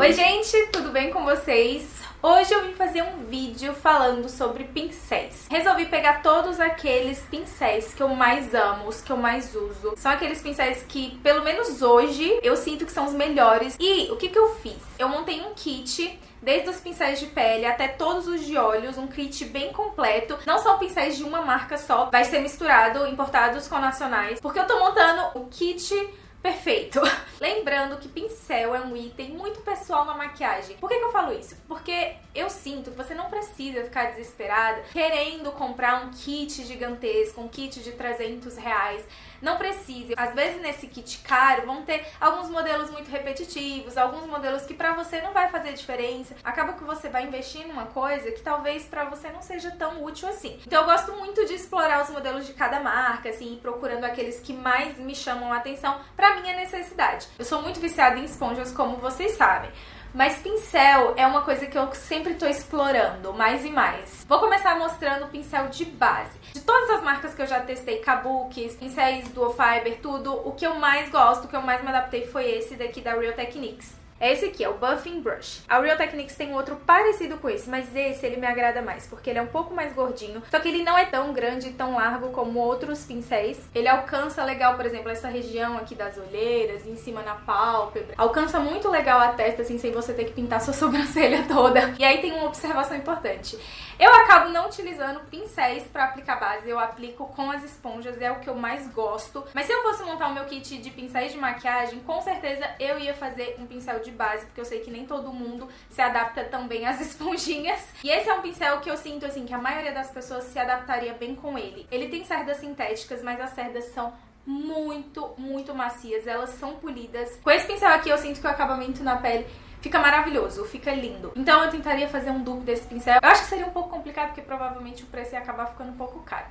Oi gente, tudo bem com vocês? Hoje eu vim fazer um vídeo falando sobre pincéis. Resolvi pegar todos aqueles pincéis que eu mais amo, os que eu mais uso. São aqueles pincéis que, pelo menos hoje, eu sinto que são os melhores. E o que eu fiz? Eu montei um kit, desde os pincéis de pele até todos os de olhos, um kit bem completo. Não são pincéis de uma marca só, vai ser misturado, importados com nacionais, porque eu tô montando o kit perfeito. Lembrando que pincel é um item muito pessoal na maquiagem. Por que eu falo isso? Porque eu sinto que você não precisa ficar desesperada querendo comprar um kit gigantesco, um kit de R$300. Não precisa. Às vezes nesse kit caro vão ter alguns modelos muito repetitivos, alguns modelos que pra você não vai fazer diferença. Acaba que você vai investir numa coisa que talvez pra você não seja tão útil assim. Então eu gosto muito de explorar os modelos de cada marca, assim, procurando aqueles que mais me chamam a atenção pra minha necessidade. Eu sou muito viciada em esponjas, como vocês sabem. Mas pincel é uma coisa que eu sempre tô explorando mais e mais. Vou começar mostrando o pincel de base. De todas as marcas que eu já testei, Kabuki, pincéis Duo Fiber, tudo, o que eu mais gosto, o que eu mais me adaptei foi esse daqui da Real Techniques. É esse aqui, é o Buffing Brush. A Real Techniques tem outro parecido com esse, mas esse ele me agrada mais, porque ele é um pouco mais gordinho, só que ele não é tão grande e tão largo como outros pincéis. Ele alcança legal, por exemplo, essa região aqui das olheiras, em cima na pálpebra. Alcança muito legal a testa, assim, sem você ter que pintar sua sobrancelha toda. E aí tem uma observação importante. Eu acabo não utilizando pincéis pra aplicar base, eu aplico com as esponjas, é o que eu mais gosto. Mas se eu fosse montar o meu kit de pincéis de maquiagem, com certeza eu ia fazer um pincel de base, porque eu sei que nem todo mundo se adapta tão bem às esponjinhas. E esse é um pincel que eu sinto, assim, que a maioria das pessoas se adaptaria bem com ele. Ele tem cerdas sintéticas, mas as cerdas são muito macias, elas são polidas. Com esse pincel aqui eu sinto que o acabamento na pele fica maravilhoso, fica lindo. Então eu tentaria fazer um dupe desse pincel. Eu acho que seria um pouco complicado, porque provavelmente o preço ia acabar ficando um pouco caro.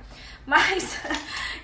Mas,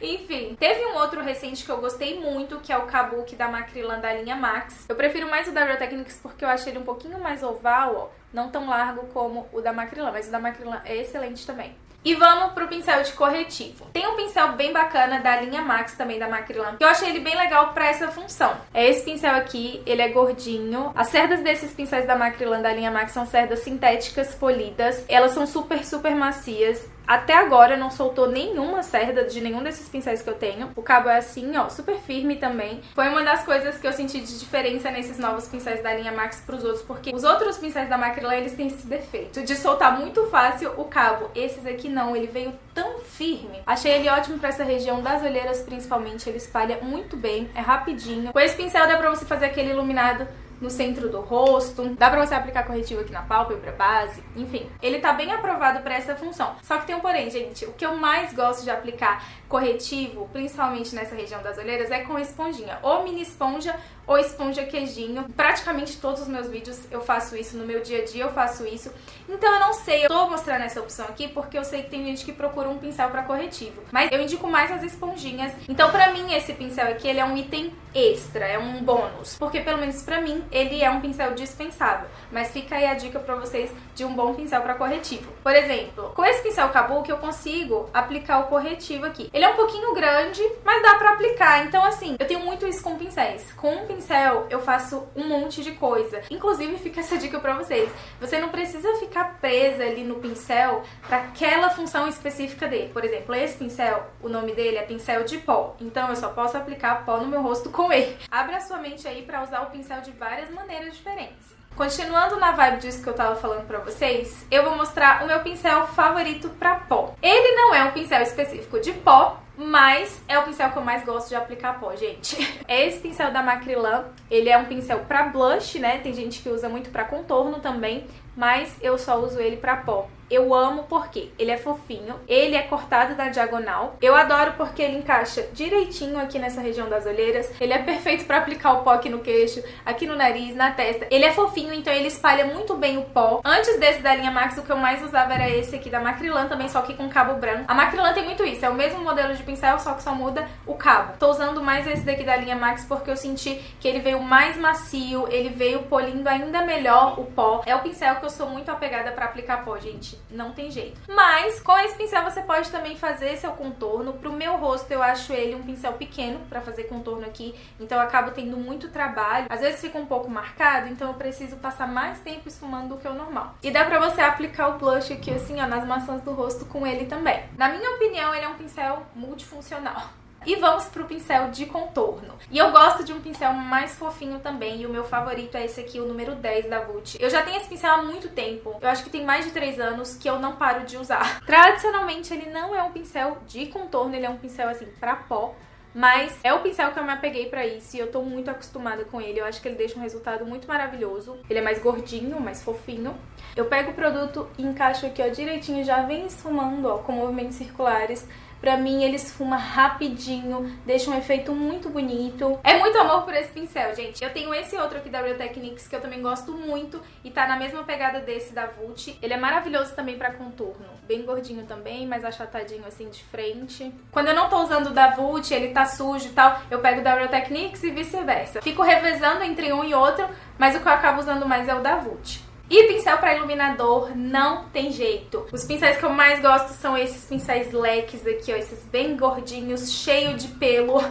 enfim. Teve um outro recente que eu gostei muito, que é o Kabuki da Macrylan da linha Max. Eu prefiro mais o da Real Techniques porque eu achei ele um pouquinho mais oval, ó. Não tão largo como o da Macrylan, mas o da Macrylan é excelente também. E vamos pro pincel de corretivo. Tem um pincel bem bacana da linha Max, também da Macrylan, que eu achei ele bem legal pra essa função. É esse pincel aqui, ele é gordinho. As cerdas desses pincéis da Macrylan da linha Max são cerdas sintéticas polidas. Elas são super macias. Até agora não soltou nenhuma cerda de nenhum desses pincéis que eu tenho. O cabo é assim, ó, super firme também. Foi uma das coisas que eu senti de diferença nesses novos pincéis da linha Max pros outros, porque os outros pincéis da Macrylan, eles têm esse defeito de soltar muito fácil o cabo. Esses aqui não, ele veio tão firme. Achei ele ótimo pra essa região das olheiras, principalmente. Ele espalha muito bem, é rapidinho. Com esse pincel dá pra você fazer aquele iluminado no centro do rosto, dá pra você aplicar corretivo aqui na pálpebra, base, enfim. Ele tá bem aprovado pra essa função. Só que tem um porém, gente, o que eu mais gosto de aplicar corretivo, principalmente nessa região das olheiras, é com esponjinha, ou mini esponja ou esponja queijinho. Praticamente todos os meus vídeos eu faço isso, no meu dia a dia eu faço isso. Então eu não sei, eu tô mostrando essa opção aqui porque eu sei que tem gente que procura um pincel pra corretivo, mas eu indico mais as esponjinhas. Então pra mim esse pincel aqui, ele é um item extra, é um bônus, porque pelo menos pra mim ele é um pincel dispensável. Mas fica aí a dica pra vocês de um bom pincel pra corretivo. Por exemplo, com esse pincel Kabuki eu consigo aplicar o corretivo aqui. Ele é um pouquinho grande, mas dá pra aplicar. Então assim, eu tenho muito isso com pincéis. Com um pincel eu faço um monte de coisa. Inclusive fica essa dica pra vocês. Você não precisa ficar presa ali no pincel pra aquela função específica dele. Por exemplo, esse pincel, o nome dele é pincel de pó. Então eu só posso aplicar pó no meu rosto com ele. Abre a sua mente aí pra usar o pincel de várias maneiras diferentes. Continuando na vibe disso que eu tava falando pra vocês, eu vou mostrar o meu pincel favorito pra pó. Ele não é um pincel específico de pó, mas é o pincel que eu mais gosto de aplicar pó, gente. É esse pincel da Macrylan, ele é um pincel pra blush, né? Tem gente que usa muito pra contorno também, mas eu só uso ele pra pó. Eu amo porque ele é fofinho, ele é cortado na diagonal. Eu adoro porque ele encaixa direitinho aqui nessa região das olheiras. Ele é perfeito pra aplicar o pó aqui no queixo, aqui no nariz, na testa. Ele é fofinho, então ele espalha muito bem o pó. Antes desse da linha Max, o que eu mais usava era esse aqui da Macrylan também, só que com cabo branco. A Macrylan tem muito isso, é o mesmo modelo de pincel, só que só muda o cabo. Tô usando mais esse daqui da linha Max porque eu senti que ele veio mais macio, ele veio polindo ainda melhor o pó. É o pincel que eu sou muito apegada pra aplicar pó, gente, não tem jeito. Mas com esse pincel você pode também fazer seu contorno. Pro meu rosto eu acho ele um pincel pequeno pra fazer contorno aqui, então eu acabo tendo muito trabalho. Às vezes fica um pouco marcado, então eu preciso passar mais tempo esfumando do que o normal. E dá pra você aplicar o blush aqui assim, ó, nas maçãs do rosto com ele também. Na minha opinião, ele é um pincel multifuncional. E vamos pro pincel de contorno. E eu gosto de um pincel mais fofinho também, e o meu favorito é esse aqui, o número 10 da Vult. Eu já tenho esse pincel há muito tempo, eu acho que tem mais de 3 anos que eu não paro de usar. Tradicionalmente ele não é um pincel de contorno, ele é um pincel assim pra pó, mas é o pincel que eu me apeguei pra isso e eu tô muito acostumada com ele. Eu acho que ele deixa um resultado muito maravilhoso. Ele é mais gordinho, mais fofinho. Eu pego o produto e encaixo aqui, ó, direitinho, já vem esfumando, ó, com movimentos circulares. Pra mim, ele esfuma rapidinho, deixa um efeito muito bonito. É muito amor por esse pincel, gente. Eu tenho esse outro aqui da Real Techniques que eu também gosto muito e tá na mesma pegada desse da Vult. Ele é maravilhoso também pra contorno. Bem gordinho também, mais achatadinho assim de frente. Quando eu não tô usando o da Vult, ele tá sujo e tal, eu pego o da Real Techniques e vice-versa. Fico revezando entre um e outro, mas o que eu acabo usando mais é o da Vult. E pincel para iluminador não tem jeito. Os pincéis que eu mais gosto são esses pincéis leques aqui, ó, esses bem gordinhos, cheio de pelo.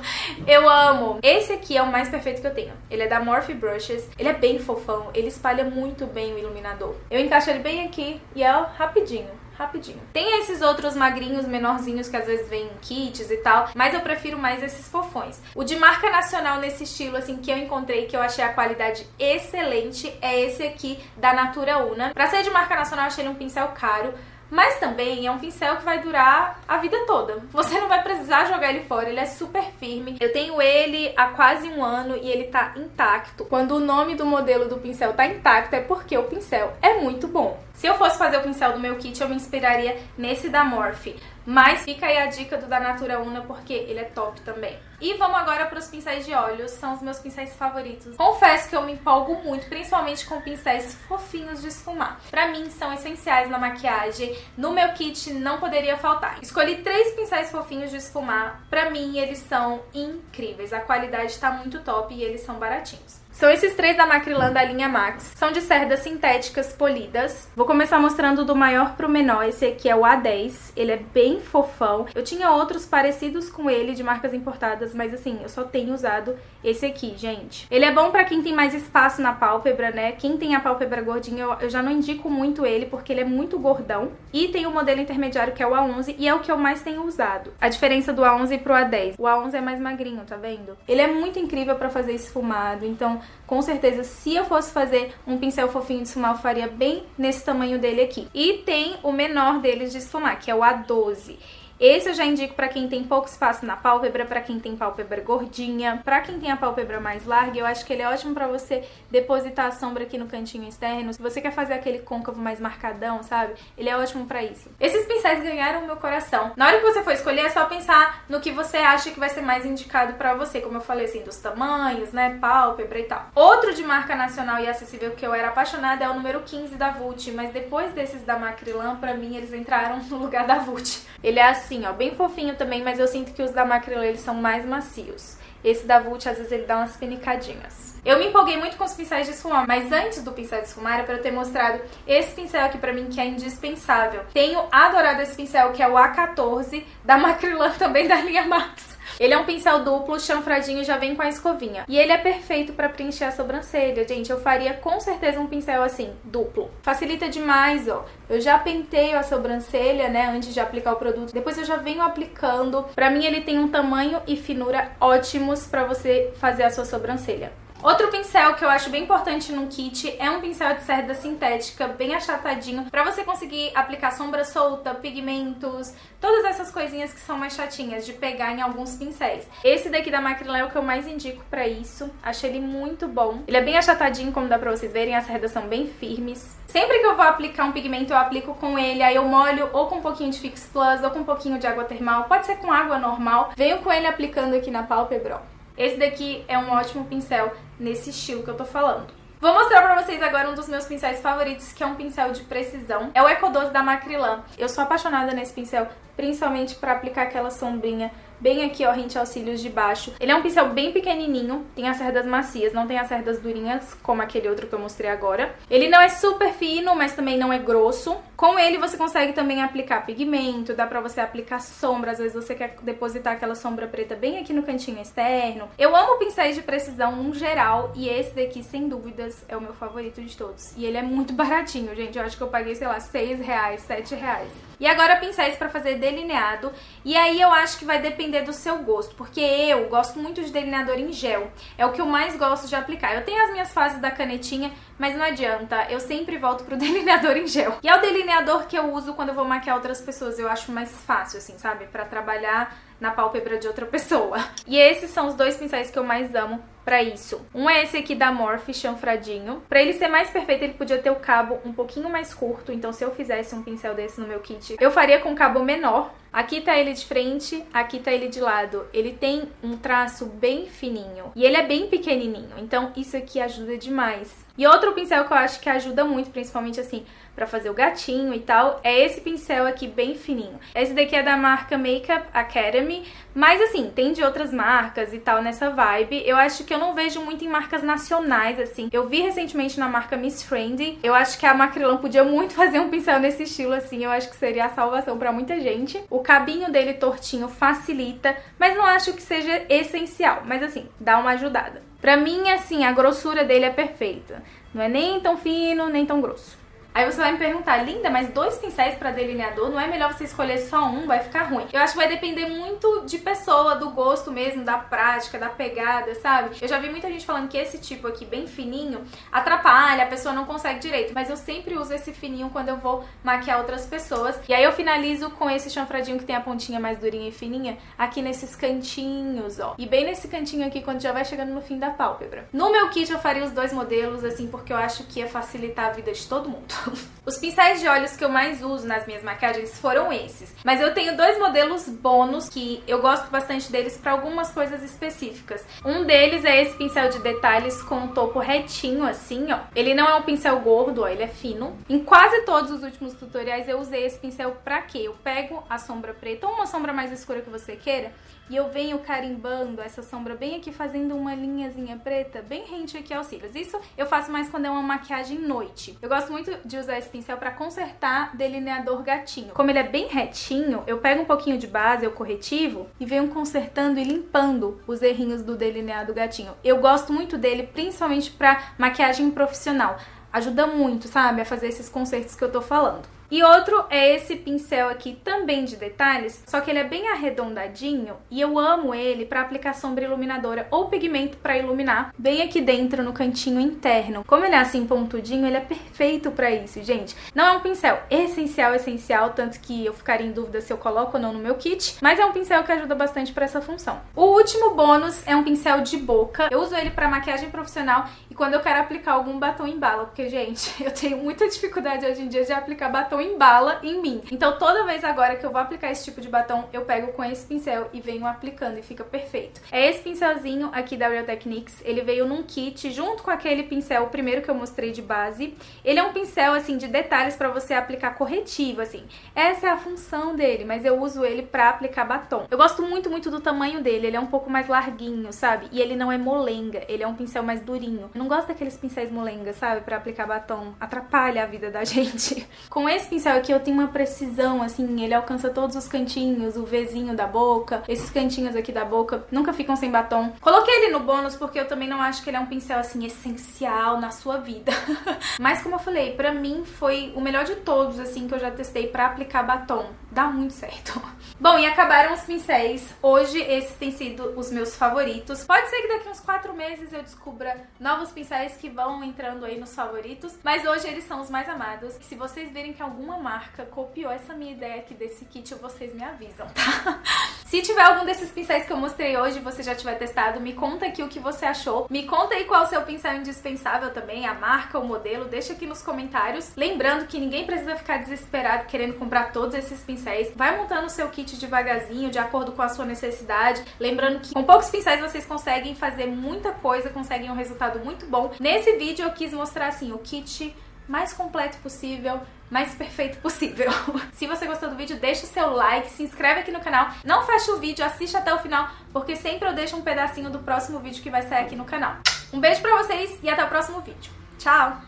Eu amo. Esse aqui é o mais perfeito que eu tenho. Ele é da Morphe Brushes, ele é bem fofão, ele espalha muito bem o iluminador. Eu encaixo ele bem aqui e é rapidinho. Tem esses outros magrinhos, menorzinhos, que às vezes vêm em kits e tal, mas eu prefiro mais esses fofões. O de marca nacional nesse estilo, assim, que eu encontrei, que eu achei a qualidade excelente, é esse aqui da Natura Una. Pra ser de marca nacional, eu achei ele um pincel caro, mas também é um pincel que vai durar a vida toda. Você não vai precisar jogar ele fora, ele é super firme. Eu tenho ele há quase 1 ano e ele tá intacto. Quando o nome do modelo do pincel tá intacto é porque o pincel é muito bom. Se eu fosse fazer o pincel do meu kit, eu me inspiraria nesse da Morphe. Mas fica aí a dica do da Natura Una, porque ele é top também. E vamos agora para os pincéis de olhos, são os meus pincéis favoritos. Confesso que eu me empolgo muito, principalmente com pincéis fofinhos de esfumar. Pra mim, são essenciais na maquiagem. No meu kit não poderia faltar. Escolhi 3 pincéis fofinhos de esfumar. Pra mim, eles são incríveis. A qualidade tá muito top e eles são baratinhos. São esses 3 da Macrylan da linha Max. São de cerdas sintéticas polidas. Vou começar mostrando do maior pro menor. Esse aqui é o A10. Ele é bem fofão. Eu tinha outros parecidos com ele, de marcas importadas, mas assim, eu só tenho usado esse aqui, gente. Ele é bom pra quem tem mais espaço na pálpebra, né? Quem tem a pálpebra gordinha, eu já não indico muito ele, porque ele é muito gordão. E tem o modelo intermediário, que é o A11, e é o que eu mais tenho usado. A diferença do A11 pro A10. O A11 é mais magrinho, tá vendo? Ele é muito incrível pra fazer esfumado, então com certeza, se eu fosse fazer um pincel fofinho de esfumar, eu faria bem nesse tamanho dele aqui. E tem o menor deles de esfumar, que é o A12. Esse eu já indico pra quem tem pouco espaço na pálpebra, pra quem tem pálpebra gordinha, pra quem tem a pálpebra mais larga. Eu acho que ele é ótimo pra você depositar a sombra aqui no cantinho externo. Se você quer fazer aquele côncavo mais marcadão, sabe? Ele é ótimo pra isso. Esses pincéis ganharam o meu coração. Na hora que você for escolher, é só pensar no que você acha que vai ser mais indicado pra você. Como eu falei, assim, dos tamanhos, né? Pálpebra e tal. Outro de marca nacional e acessível que eu era apaixonada é o número 15 da Vult, mas depois desses da Macrylan, pra mim, eles entraram no lugar da Vult. Ele é assim, ó, bem fofinho também, mas eu sinto que os da Macrylan, eles são mais macios. Esse da Vult, às vezes, ele dá umas pinicadinhas. Eu me empolguei muito com os pincéis de esfumar, mas antes do pincel de esfumar, era pra eu ter mostrado esse pincel aqui pra mim, que é indispensável. Tenho adorado esse pincel, que é o A14, da Macrylan, também da linha Max. Ele é um pincel duplo, chanfradinho, já vem com a escovinha. E ele é perfeito pra preencher a sobrancelha. Gente, eu faria com certeza um pincel assim, duplo. Facilita demais, ó. Eu já penteio a sobrancelha, né, antes de aplicar o produto. Depois eu já venho aplicando. Pra mim ele tem um tamanho e finura ótimos pra você fazer a sua sobrancelha. Outro pincel que eu acho bem importante no kit é um pincel de cerda sintética, bem achatadinho, pra você conseguir aplicar sombra solta, pigmentos, todas essas coisinhas que são mais chatinhas de pegar em alguns pincéis. Esse daqui da Macrylan é o que eu mais indico pra isso, achei ele muito bom. Ele é bem achatadinho, como dá pra vocês verem, as cerdas são bem firmes. Sempre que eu vou aplicar um pigmento, eu aplico com ele, aí eu molho ou com um pouquinho de Fix Plus ou com um pouquinho de água termal, pode ser com água normal. Venho com ele aplicando aqui na pálpebra, ó. Esse daqui é um ótimo pincel nesse estilo que eu tô falando. Vou mostrar pra vocês agora um dos meus pincéis favoritos, que é um pincel de precisão. É o Eco 12 da Macrylan. Eu sou apaixonada nesse pincel, principalmente pra aplicar aquela sombrinha bem aqui, ó, rente aos cílios de baixo. Ele é um pincel bem pequenininho, tem as cerdas macias, não tem as cerdas durinhas, como aquele outro que eu mostrei agora. Ele não é super fino, mas também não é grosso. Com ele você consegue também aplicar pigmento, dá pra você aplicar sombra, às vezes você quer depositar aquela sombra preta bem aqui no cantinho externo. Eu amo pincéis de precisão no geral, e esse daqui, sem dúvidas, é o meu favorito de todos. E ele é muito baratinho, gente, eu acho que eu paguei, sei lá, R$6, R$7. E agora pincéis pra fazer delineado, e aí eu acho que vai depender do seu gosto, porque eu gosto muito de delineador em gel, é o que eu mais gosto de aplicar. Eu tenho as minhas fases da canetinha, mas não adianta, eu sempre volto pro delineador em gel. E é o delineador que eu uso quando eu vou maquiar outras pessoas, eu acho mais fácil, assim, sabe? Pra trabalhar na pálpebra de outra pessoa. E esses são os dois pincéis que eu mais amo pra isso. Um é esse aqui da Morphe, chanfradinho. Pra ele ser mais perfeito, ele podia ter o cabo um pouquinho mais curto, então se eu fizesse um pincel desse no meu kit, eu faria com cabo menor. Aqui tá ele de frente, aqui tá ele de lado. Ele tem um traço bem fininho e ele é bem pequenininho, então isso aqui ajuda demais. E outro pincel que eu acho que ajuda muito, principalmente assim, pra fazer o gatinho e tal, é esse pincel aqui bem fininho. Esse daqui é da marca Makeup Academy, mas assim, tem de outras marcas e tal nessa vibe. Eu acho que eu não vejo muito em marcas nacionais, assim. Eu vi recentemente na marca Miss Friendly. Eu acho que a Macrylan podia muito fazer um pincel nesse estilo, assim. Eu acho que seria a salvação pra muita gente. O cabinho dele tortinho facilita, mas não acho que seja essencial. Mas assim, dá uma ajudada. Pra mim, assim, a grossura dele é perfeita. Não é nem tão fino, nem tão grosso. Aí você vai me perguntar, linda, mas 2 pincéis pra delineador, não é melhor você escolher só um? Vai ficar ruim. Eu acho que vai depender muito de pessoa, do gosto mesmo, da prática, da pegada, sabe? Eu já vi muita gente falando que esse tipo aqui, bem fininho, atrapalha, a pessoa não consegue direito. Mas eu sempre uso esse fininho quando eu vou maquiar outras pessoas. E aí eu finalizo com esse chanfradinho que tem a pontinha mais durinha e fininha, aqui nesses cantinhos, ó. E bem nesse cantinho aqui, quando já vai chegando no fim da pálpebra. No meu kit eu faria os 2 modelos, assim, porque eu acho que ia facilitar a vida de todo mundo. Os pincéis de olhos que eu mais uso nas minhas maquiagens foram esses. Mas eu tenho 2 modelos bônus que eu gosto bastante deles para algumas coisas específicas. Um deles é esse pincel de detalhes com o topo retinho assim, ó. Ele não é um pincel gordo, ó, ele é fino. Em quase todos os últimos tutoriais eu usei esse pincel pra quê? Eu pego a sombra preta ou uma sombra mais escura que você queira e eu venho carimbando essa sombra bem aqui, fazendo uma linhazinha preta bem rente aqui aos cílios. Isso eu faço mais quando é uma maquiagem noite. Eu gosto muito de usar esse pincel pra consertar delineador gatinho. Como ele é bem retinho, eu pego um pouquinho de base ou corretivo e venho consertando e limpando os errinhos do delineado gatinho. Eu gosto muito dele, principalmente pra maquiagem profissional. Ajuda muito, sabe, a fazer esses consertos que eu tô falando. E outro é esse pincel aqui também de detalhes, só que ele é bem arredondadinho e eu amo ele para aplicar sombra iluminadora ou pigmento para iluminar bem aqui dentro no cantinho interno. Como ele é assim pontudinho, ele é perfeito para isso, gente. Não é um pincel essencial, tanto que eu ficaria em dúvida se eu coloco ou não no meu kit, mas é um pincel que ajuda bastante para essa função. O último bônus é um pincel de boca. Eu uso ele para maquiagem profissional e quando eu quero aplicar algum batom em bala, porque, gente, eu tenho muita dificuldade hoje em dia de aplicar batom em bala em mim. Então toda vez agora que eu vou aplicar esse tipo de batom, eu pego com esse pincel e venho aplicando e fica perfeito. É esse pincelzinho aqui da Real Techniques, ele veio num kit junto com aquele pincel, o primeiro que eu mostrei de base. Ele é um pincel, assim, de detalhes pra você aplicar corretivo, assim. Essa é a função dele, mas eu uso ele pra aplicar batom. Eu gosto muito, muito do tamanho dele, ele é um pouco mais larguinho, sabe? E ele não é molenga, ele é um pincel mais durinho. Eu não gosto daqueles pincéis molenga, sabe? Pra aplicar batom. Atrapalha a vida da gente. Com esse pincel aqui eu tenho uma precisão, assim, ele alcança todos os cantinhos, o Vzinho da boca, esses cantinhos aqui da boca nunca ficam sem batom. Coloquei ele no bônus porque eu também não acho que ele é um pincel, assim, essencial na sua vida. Mas como eu falei, pra mim foi o melhor de todos, assim, que eu já testei pra aplicar batom. Dá muito certo. Bom, e acabaram os pincéis. Hoje esses têm sido os meus favoritos. Pode ser que daqui uns 4 meses eu descubra novos pincéis que vão entrando aí nos favoritos, mas hoje eles são os mais amados. Se vocês verem que alguma marca copiou essa minha ideia aqui desse kit, vocês me avisam, tá? Se tiver algum desses pincéis que eu mostrei hoje e você já tiver testado, me conta aqui o que você achou. Me conta aí qual é o seu pincel indispensável também, a marca, o modelo, deixa aqui nos comentários. Lembrando que ninguém precisa ficar desesperado querendo comprar todos esses pincéis. Vai montando o seu kit devagarzinho, de acordo com a sua necessidade. Lembrando que com poucos pincéis vocês conseguem fazer muita coisa, conseguem um resultado muito bom. Nesse vídeo eu quis mostrar assim, o kit mais completo possível, mais perfeito possível. Se você gostou do vídeo, deixa o seu like, se inscreve aqui no canal, não fecha o vídeo, assiste até o final, porque sempre eu deixo um pedacinho do próximo vídeo que vai sair aqui no canal. Um beijo pra vocês e até o próximo vídeo. Tchau!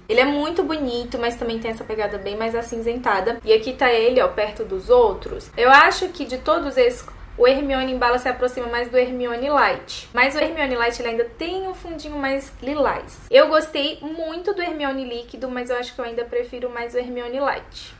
Ele é muito bonito, mas também tem essa pegada bem mais acinzentada. E aqui tá ele, ó, perto dos outros. Eu acho que de todos esses, o Hermione em bala se aproxima mais do Hermione Light. Mas o Hermione Light ele ainda tem um fundinho mais lilás. Eu gostei muito do Hermione líquido, mas eu acho que eu ainda prefiro mais o Hermione Light.